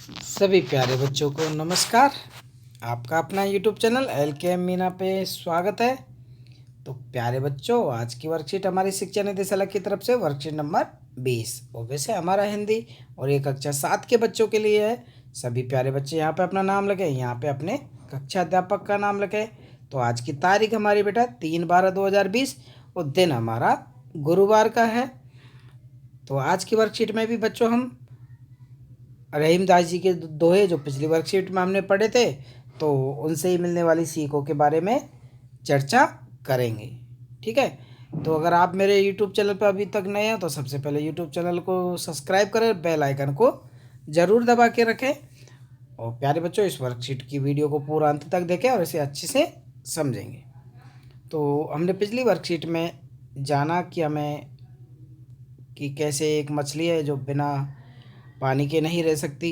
सभी प्यारे बच्चों को नमस्कार। आपका अपना यूट्यूब चैनल LKM मीना पे स्वागत है। तो प्यारे बच्चों, आज की वर्कशीट हमारी शिक्षा निदेशालय की तरफ से वर्कशीट नंबर 20 और वैसे हमारा हिंदी और ये कक्षा 7 के बच्चों के लिए है। सभी प्यारे बच्चे यहाँ पे अपना नाम लिखें, यहाँ पे अपने कक्षा अध्यापक का नाम लिखें। तो आज की तारीख हमारी बेटा 3/12/2020 और दिन हमारा गुरुवार का है। तो आज की वर्कशीट में भी बच्चों हम रहीमदास जी के दोहे जो पिछली वर्कशीट में हमने पढ़े थे, तो उनसे ही मिलने वाली सीखों के बारे में चर्चा करेंगे। ठीक है, तो अगर आप मेरे यूट्यूब चैनल पर अभी तक नए हैं तो सबसे पहले यूट्यूब चैनल को सब्सक्राइब करें, बेल आइकन को ज़रूर दबा के रखें। और प्यारे बच्चों, इस वर्कशीट की वीडियो को पूरा अंत तक देखें और इसे अच्छे से समझेंगे। तो हमने पिछली वर्कशीट में जाना कि कैसे एक मछली है जो बिना पानी के नहीं रह सकती।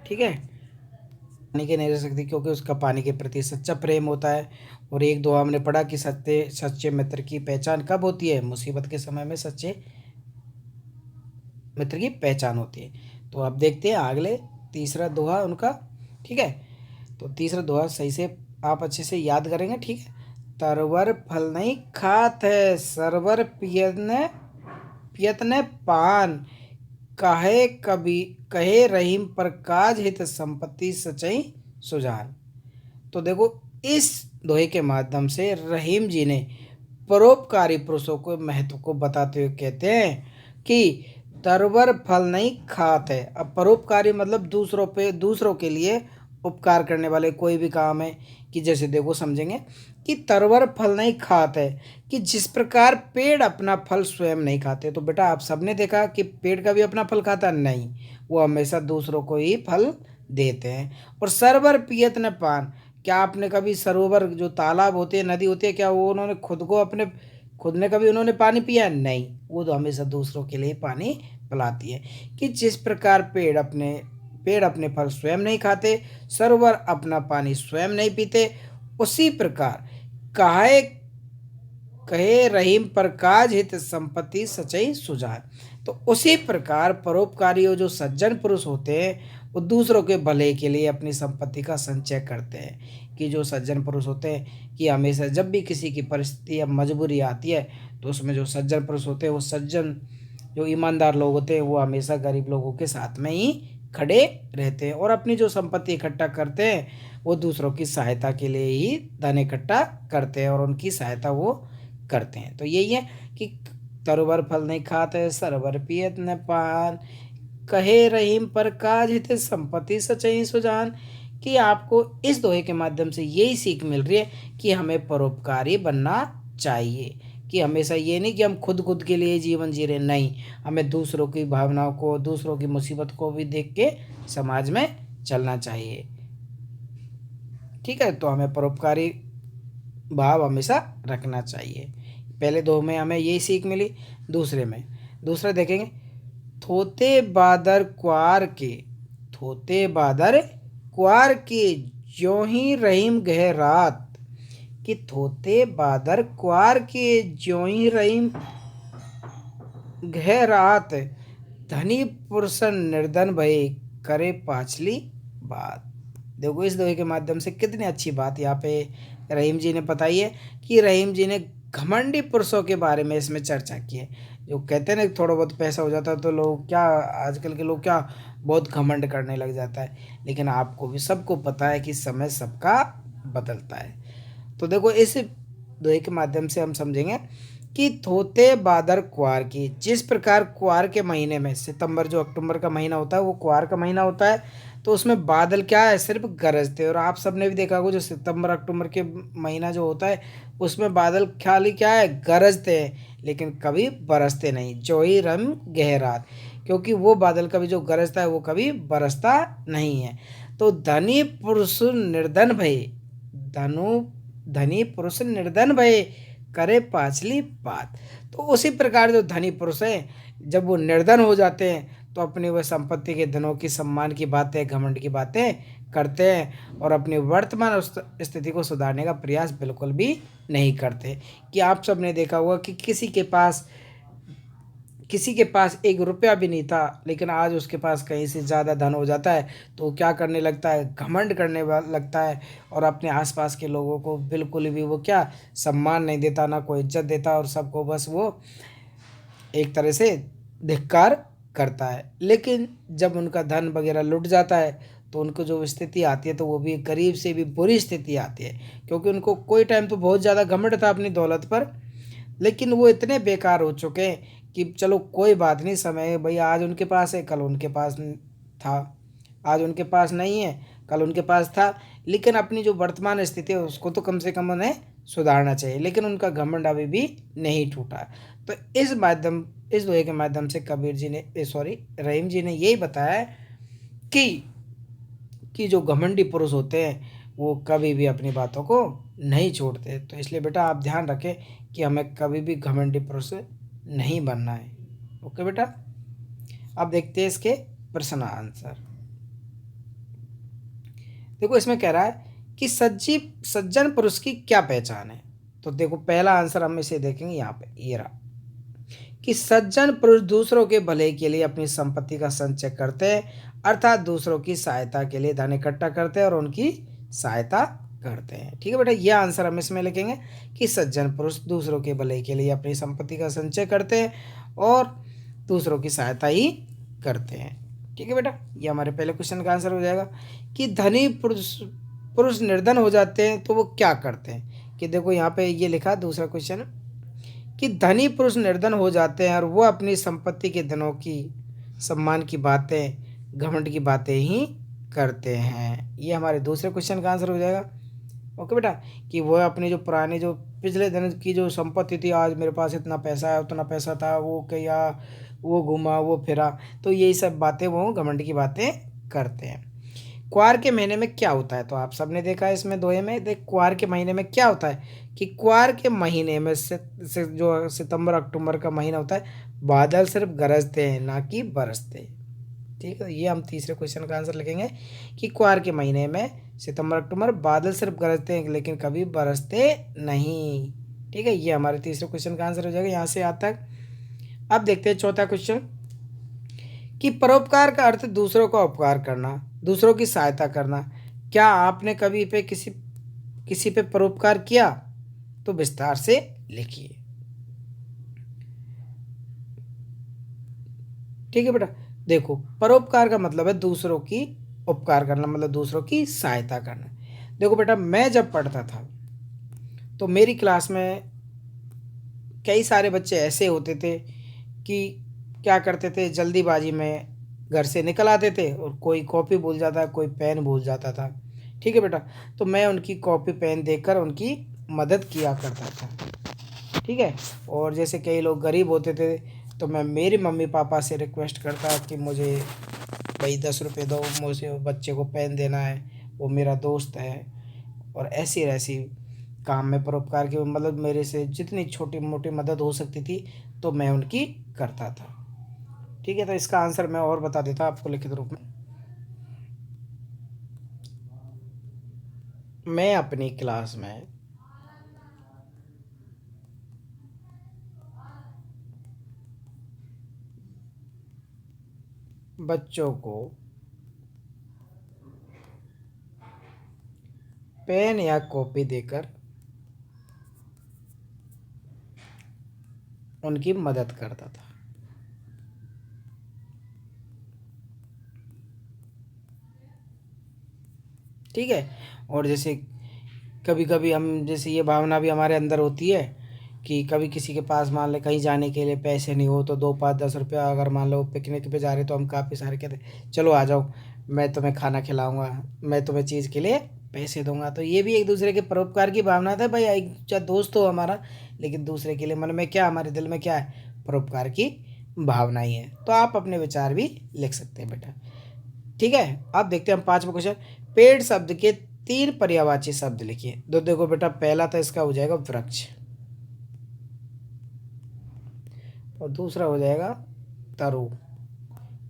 ठीक है, पानी के नहीं रह सकती क्योंकि उसका पानी के प्रति सच्चा प्रेम होता है। और एक दो हमने पढ़ा कि सच्चे मित्र की पहचान कब होती है? मुसीबत के समय में सच्चे मित्र की पहचान होती है। तो अब देखते हैं अगले तीसरा दोहा उनका। ठीक है, तो तीसरा दोहा सही से आप अच्छे से याद करेंगे। ठीक है, तरवर फल नहीं खात है, सरवर पियत ने पान, कहे रहीम पर काज हित संपत्ति सचई सुजान। तो देखो, इस दोहे के माध्यम से रहीम जी ने परोपकारी पुरुषों को महत्व को बताते हुए कहते हैं कि तरवर फल नहीं खात है। अब परोपकारी मतलब दूसरों के लिए उपकार करने वाले कोई भी काम है। कि जैसे देखो समझेंगे कि तरवर फल नहीं खात है, कि जिस प्रकार पेड़ अपना फल स्वयं नहीं खाते। तो बेटा आप सबने देखा कि पेड़ का भी अपना फल खाता नहीं, वो हमेशा दूसरों को ही फल देते हैं। और सरवर पियत न पान, क्या आपने कभी सरोवर जो तालाब होते हैं, नदी होती है, क्या वो उन्होंने खुद ने कभी उन्होंने पानी पिया? नहीं, वो तो हमेशा दूसरों के लिए पानी पिलाती है। कि जिस प्रकार पेड़ अपने फल स्वयं नहीं खाते, सरोवर अपना पानी स्वयं नहीं पीते, उसी प्रकार कहे कहे रहीम पर काज हित संपत्ति सचई सुजान। तो उसी प्रकार परोपकारी जो सज्जन पुरुष होते हैं वो दूसरों के भले के लिए अपनी संपत्ति का संचय करते हैं। कि जो सज्जन पुरुष होते हैं कि हमेशा जब भी किसी की परिस्थिति या मजबूरी आती है तो उसमें जो सज्जन पुरुष होते हैं, वो सज्जन जो ईमानदार लोग होते हैं, वो हमेशा गरीब लोगों के साथ में ही खड़े रहते हैं और अपनी जो संपत्ति इकट्ठा करते हैं वो दूसरों की सहायता के लिए ही धन इकट्ठा करते हैं और उनकी सहायता वो करते हैं। तो यही है कि तरवर फल नहीं खाते, सरवर पियत न पान, कहे रहीम पर काज हित संपत्ति सचई सुजान। कि आपको इस दोहे के माध्यम से यही सीख मिल रही है कि हमें परोपकारी बनना चाहिए। कि हमेशा ये नहीं कि हम खुद के लिए जीवन जी रहे, नहीं, हमें दूसरों की भावनाओं को, दूसरों की मुसीबत को भी देख के समाज में चलना चाहिए। ठीक है, तो हमें परोपकारी भाव हमेशा रखना चाहिए। पहले दो में हमें यही सीख मिली। दूसरा देखेंगे, थोते बादर क्वार के ज्यों ही रहीम गह रात। कि थोते बादर क्वार के ज्यों ही रहीम गह रात, धनी पुरुषन निर्धन भय करे पाछली बात। देखो, इस दोहे के माध्यम से कितनी अच्छी बात यहाँ पे रहीम जी ने बताई है। कि रहीम जी ने घमंडी पुरुषों के बारे में इसमें चर्चा की है। जो कहते हैं ना, थोड़ा बहुत पैसा हो जाता है तो लोग क्या, आजकल के लोग क्या बहुत घमंड करने लग जाता है। लेकिन आपको भी सबको पता है कि समय सबका बदलता है। तो देखो, इस दोहे के माध्यम से हम समझेंगे कि थोते बादर क्वार की, जिस प्रकार क्वार के महीने में, सितंबर जो अक्टूबर का महीना होता है वो क्वार का महीना होता है, तो उसमें बादल क्या है, सिर्फ गरजते। और आप सबने भी देखा होगा जो सितंबर अक्टूबर के महीना जो होता है उसमें बादल खाली क्या है, गरजते हैं, लेकिन कभी बरसते नहीं। जो ही रम गहरात, क्योंकि वो बादल कभी जो गरजता है वो कभी बरसता नहीं है। तो धनी पुरुष निर्धन भय करे पाछली बात। तो उसी प्रकार जो धनी पुरुष हैं, जब वो निर्धन हो जाते हैं तो अपनी वह संपत्ति के धनों की, सम्मान की बातें, घमंड की बातें करते हैं और अपनी वर्तमान स्थिति को सुधारने का प्रयास बिल्कुल भी नहीं करते। कि आप सबने देखा होगा कि किसी के पास 1 रुपया भी नहीं था, लेकिन आज उसके पास कहीं से ज़्यादा धन हो जाता है तो वो क्या करने लगता है, घमंड करने लगता है और अपने आसपास के लोगों को बिल्कुल भी वो क्या सम्मान नहीं देता, ना कोई इज्जत देता और सबको बस वो एक तरह से धिक्कार करता है। लेकिन जब उनका धन वगैरह लुट जाता है तो उनको जो स्थिति आती है तो वो भी गरीब से भी बुरी स्थिति आती है, क्योंकि उनको कोई टाइम तो बहुत ज़्यादा घमंड था अपनी दौलत पर, लेकिन वो इतने बेकार हो चुके हैं कि चलो कोई बात नहीं, समय भाई आज उनके पास है, कल उनके पास था, आज उनके पास नहीं है, कल उनके पास था, लेकिन अपनी जो वर्तमान स्थिति है उसको तो कम से कम उन्हें सुधारना चाहिए, लेकिन उनका घमंड अभी भी नहीं टूटा। तो इस दोहे के माध्यम से कबीर जी ने रहीम जी ने यही बताया कि जो घमंडी पुरुष होते हैं वो कभी भी अपनी बातों को नहीं छोड़ते। तो इसलिए बेटा आप ध्यान रखें कि हमें कभी भी घमंडी पुरुष नहीं बनना है। ओके बेटा, अब देखते हैं इसके प्रश्न आंसर। देखो इसमें कह रहा है कि सज्जन पुरुष की क्या पहचान है। तो देखो पहला आंसर हम इसे देखेंगे यहाँ पे, ये रहा कि सज्जन पुरुष दूसरों के भले के लिए अपनी संपत्ति का संचय करते हैं, अर्थात दूसरों की सहायता के लिए धन इकट्ठा करते हैं और उनकी सहायता करते हैं। ठीक है बेटा, यह आंसर हम इसमें लिखेंगे कि सज्जन पुरुष दूसरों के भले के लिए अपनी संपत्ति का संचय करते हैं और दूसरों की सहायता ही करते हैं। ठीक है बेटा, ये हमारे पहले क्वेश्चन का आंसर हो जाएगा कि धनी पुरुष निर्धन हो जाते हैं तो वो क्या करते हैं। कि देखो यहाँ पे ये लिखा दूसरा क्वेश्चन कि धनी पुरुष निर्धन हो जाते हैं और वो अपनी संपत्ति के धनों की सम्मान की बातें, घमंड की बातें ही करते हैं। ये हमारे दूसरे क्वेश्चन का आंसर हो जाएगा। ओके बेटा, कि वह अपनी जो पुरानी जो पिछले दिन की जो संपत्ति थी, आज मेरे पास इतना पैसा है, उतना पैसा था, वो किया, वो घूमा, वो फिरा, तो यही सब बातें वो घमंड की बातें करते हैं। क्वार के महीने में क्या होता है, तो आप सबने देखा है इसमें दोहे में। देख क्वार के महीने में क्या होता है कि क्वार के महीने में से जो सितंबर अक्टूबर का महीना होता है, बादल सिर्फ गरजते हैं ना कि बरसते। ठीक है, ये हम तीसरे क्वेश्चन का आंसर लिखेंगे कि क्वार के महीने में सितंबर अक्टूबर बादल सिर्फ गरजते हैं लेकिन कभी बरसते नहीं। ठीक है, ये हमारे तीसरे क्वेश्चन का आंसर हो जाएगा यहाँ से यहाँ तक। अब देखते हैं चौथा क्वेश्चन कि परोपकार का अर्थ दूसरों का उपकार करना, दूसरों की सहायता करना। क्या आपने कभी किसी पे परोपकार किया, तो विस्तार से लिखिए। ठीक है बेटा, देखो परोपकार का मतलब है दूसरों की उपकार करना, मतलब दूसरों की सहायता करना। देखो बेटा, मैं जब पढ़ता था तो मेरी क्लास में कई सारे बच्चे ऐसे होते थे कि क्या करते थे, जल्दीबाजी में घर से निकल आते थे और कोई कॉपी भूल जाता, कोई पेन भूल जाता था। ठीक है बेटा, तो मैं उनकी कॉपी पेन देकर उनकी मदद किया करता था। ठीक है, और जैसे कई लोग गरीब होते थे तो मैं मेरे मम्मी पापा से रिक्वेस्ट करता कि मुझे भाई 10 रुपये दो, मुझे बच्चे को पेन देना है, वो मेरा दोस्त है। और ऐसी ऐसी काम में परोपकार की, मतलब मेरे से जितनी छोटी मोटी मदद हो सकती थी तो मैं उनकी करता था। ठीक है, तो इसका आंसर मैं और बता देता आपको लिखित रूप में। मैं अपनी क्लास में बच्चों को पेन या कॉपी देकर उनकी मदद करता था। ठीक है, और जैसे कभी कभी हम, जैसे ये भावना भी हमारे अंदर होती है कि कभी किसी के पास मान ले कहीं जाने के लिए पैसे नहीं हो तो 2 5 10 रुपया, अगर मान लो पिकनिक पे जा रहे तो हम काफ़ी सारे कहते चलो आ जाओ, मैं तुम्हें खाना खिलाऊंगा, मैं तुम्हें चीज़ के लिए पैसे दूंगा। तो ये भी एक दूसरे के परोपकार की भावना था भाई, एक चाहे दोस्त हो हमारा, लेकिन दूसरे के लिए मन में क्या, हमारे दिल में क्या है, परोपकार की भावना ही है। तो आप अपने विचार भी लिख सकते हैं बेटा। ठीक है, अब देखते हैं हम पांचवा क्वेश्चन। पेड़ शब्द के 3 पर्यायवाची शब्द लिखिए। तो देखो बेटा, पहला तो इसका हो जाएगा वृक्ष, और दूसरा हो जाएगा तरु,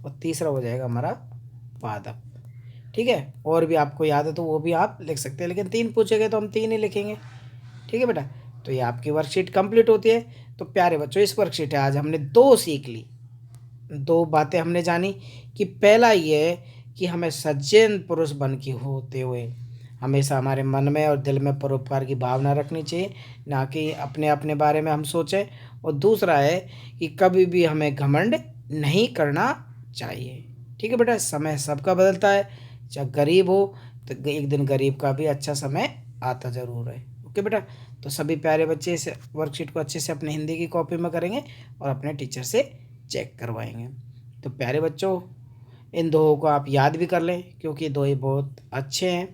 और तीसरा हो जाएगा हमारा पादप। ठीक है, और भी आपको याद है तो वो भी आप लिख सकते हैं, लेकिन 3 पूछेंगे तो हम 3 ही लिखेंगे। ठीक है बेटा, तो ये आपकी वर्कशीट कंप्लीट होती है। तो प्यारे बच्चों, इस वर्कशीट है आज हमने 2 सीख ली। दो बातें हमने जानी कि पहला ये है कि हमें सज्जन पुरुष बन के होते हुए हमेशा हमारे मन में और दिल में परोपकार की भावना रखनी चाहिए, ना कि अपने अपने बारे में हम सोचें। और दूसरा है कि कभी भी हमें घमंड नहीं करना चाहिए। ठीक है बेटा, समय सबका बदलता है, चाहे गरीब हो तो एक दिन गरीब का भी अच्छा समय आता ज़रूर है। ओके बेटा, तो सभी प्यारे बच्चे इस वर्कशीट को अच्छे से अपने हिंदी की कॉपी में करेंगे और अपने टीचर से चेक करवाएंगे। तो प्यारे बच्चों, इन दोहों को आप याद भी कर लें क्योंकि दोहे बहुत अच्छे हैं।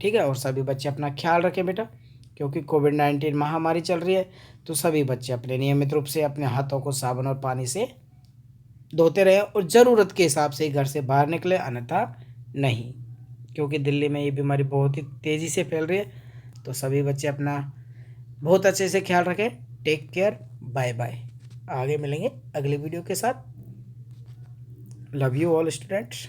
ठीक है, और सभी बच्चे अपना ख्याल रखें बेटा, क्योंकि कोविड-19 महामारी चल रही है। तो सभी बच्चे अपने नियमित रूप से अपने हाथों को साबुन और पानी से धोते रहें और ज़रूरत के हिसाब से ही घर से बाहर निकलें, अन्यथा नहीं, क्योंकि दिल्ली में ये बीमारी बहुत ही तेज़ी से फैल रही है। तो सभी बच्चे अपना बहुत अच्छे से ख्याल रखें। Take care, bye bye. आगे मिलेंगे अगली वीडियो के साथ। Love you all students.